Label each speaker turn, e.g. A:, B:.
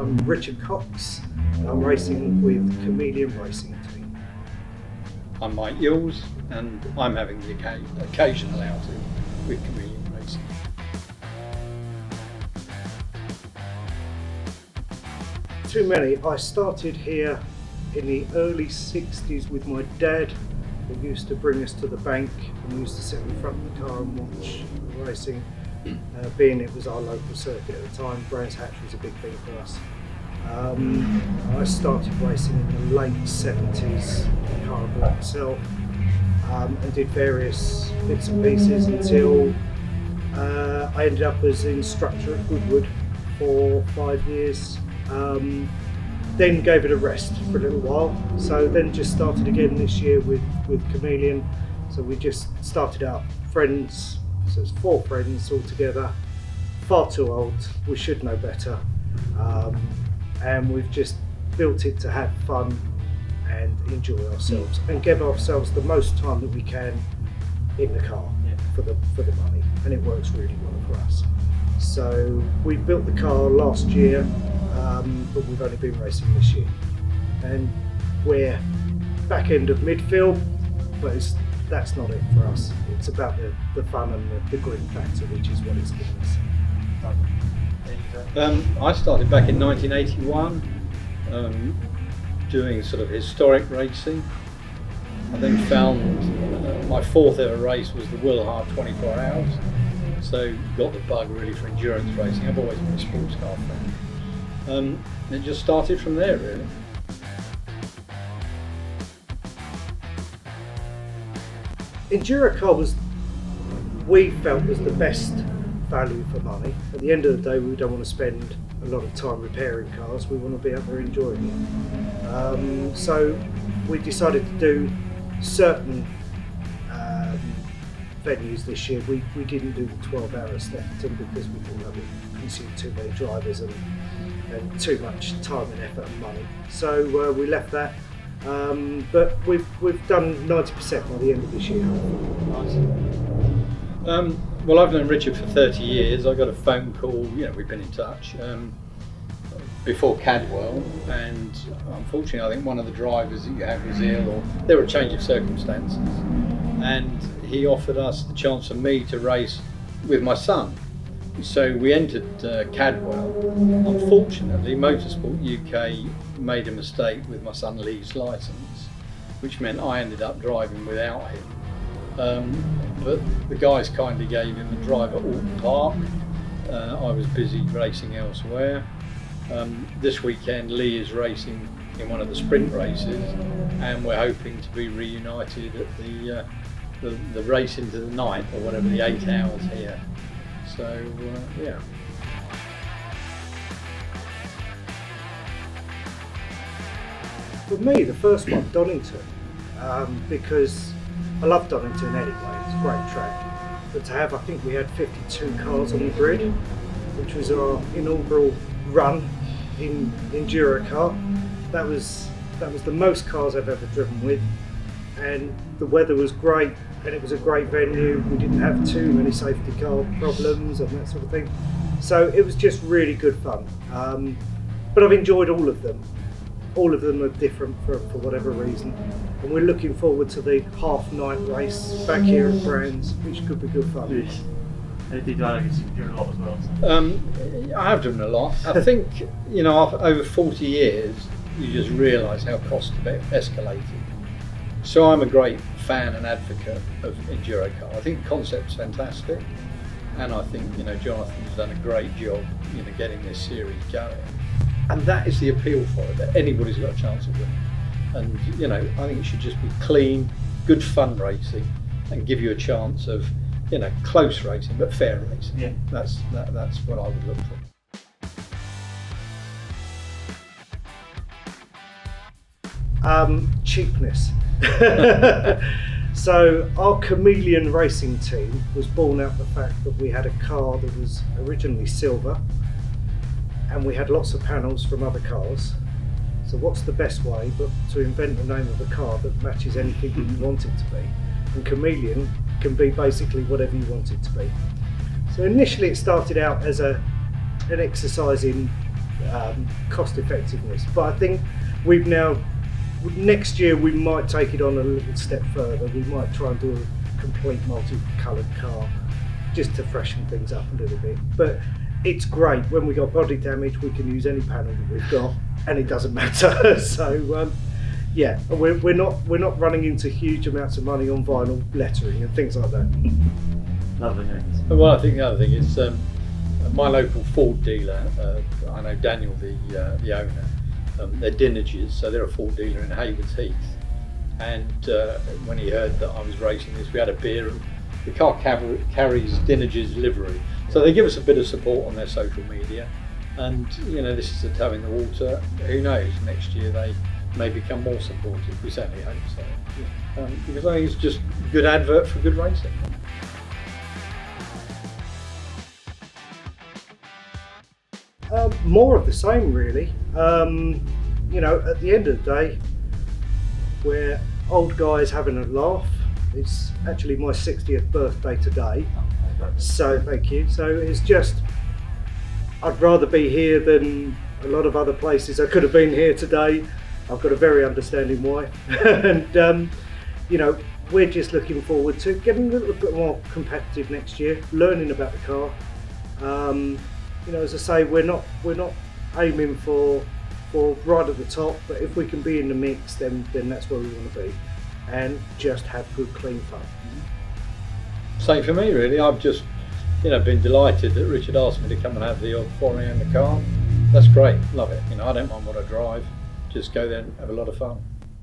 A: I'm Richard Cox and I'm racing with Kameleon Racing team.
B: I'm Mike Yules and I'm having the occasional outing with Kameleon Racing.
A: Too many. I started here in the early 60s with my dad, who used to bring us to the bank and we used to sit in front of the car and watch the racing. Being it was our local circuit at the time, Brands Hatch was a big thing for us. I started racing in the late 70s, I can't remember myself, and did various bits and pieces until I ended up as instructor at Goodwood for 5 years. Then gave it a rest for a little while, so then just started again this year with Kameleon. So we just started out friends, so it's 4 friends all together, far too old, we should know better, and we've just built it to have fun and enjoy ourselves and give ourselves the most time that we can in the car for the money, and it works really well for us. So we built the car last year, but we've only been racing this year, and we're back end of midfield, but that's not it for us. It's about the fun and the green factor, which is what it's given us.
B: I started back in 1981 doing sort of historic racing. I then found my 4th ever race was the Wilhard 24 Hours, so got the bug really for endurance racing. I've always been a sports car fan. It just started from there really.
A: EnduroKA we felt was the best value for money. At the end of the day, we don't want to spend a lot of time repairing cars, we want to be out there enjoying it. So we decided to do certain venues this year. We didn't do the 12-hour Stepton because we thought that would consume too many drivers and too much time and effort and money. So we left that. But we've done 90% by the end of this year.
B: Well, I've known Richard for 30 years. I got a phone call, we've been in touch before Cadwell, and unfortunately I think one of the drivers that you had was ill, or there were a change of circumstances, and he offered us the chance for me to race with my son. So we entered Cadwell. Unfortunately, Motorsport UK made a mistake with my son Lee's licence, which meant I ended up driving without him. But the guys kindly gave him a drive at Alton Park. I was busy racing elsewhere. This weekend Lee is racing in one of the sprint races, and we're hoping to be reunited at the race into the night, or whatever, the 8 hours here. So, yeah.
A: For me, the first one, Donington, because I love Donington anyway, it's a great track. But to have, I think we had 52 cars on the grid, which was our inaugural run in EnduroKA. That was the most cars I've ever driven with, and the weather was great, and it was a great venue. We didn't have too many safety car problems and that sort of thing. So it was just really good fun. But I've enjoyed all of them. All of them are different for whatever reason. And we're looking forward to the half-night race back here at Brands, which could be good fun.
C: Yes. You've driven a lot as well.
B: I have driven a lot. I think, after over 40 years, you just realise how costs have escalated. So I'm a great fan and advocate of EnduroKA. I think the concept's fantastic, and I think Jonathan's done a great job getting this series going, and that is the appeal for it, that anybody's got a chance of winning. And I think it should just be clean, good fun racing, and give you a chance of close racing but fair racing.
C: Yeah. That's
B: what I would look for.
A: Cheapness. So our Kameleon Racing team was born out of the fact that we had a car that was originally silver, and we had lots of panels from other cars. So what's the best way but to invent the name of a car that matches anything that you want it to be? And Kameleon can be basically whatever you want it to be. So initially it started out as an exercise in cost effectiveness. But I think we've now, next year we might take it on a little step further. We might try and do a complete multicoloured car just to freshen things up a little bit. But it's great, when we got body damage we can use any panel that we've got and it doesn't matter. So yeah, we're not running into huge amounts of money on vinyl lettering and things like that.
C: Lovely.
B: Well, I think the other thing is my local Ford dealer, I know Daniel, the owner, they're Dinnages, so they're a Ford dealer in Haywards Heath. And when he heard that I was racing this, we had a beer, and the car carries Dinnages livery. So they give us a bit of support on their social media. And you know, this is a toe in the water. Who knows, next year they may become more supportive. We certainly hope so. Because I think it's just a good advert for good racing.
A: More of the same, really. You know, at the end of the day, we're old guys having a laugh. It's actually my 60th birthday today, so thank you. So it's just, I'd rather be here than a lot of other places I could have been here today. I've got a very understanding wife, and you know, we're just looking forward to getting a little bit more competitive next year, learning about the car. You know, as I say, we're not aiming for right at the top, but if we can be in the mix, then that's where we want to be, and just have good, clean fun.
B: Same for me, really. I've just, you know, been delighted that Richard asked me to come and have the odd foray in the car. That's great, love it. You know, I don't mind what I drive, just go there and have a lot of fun.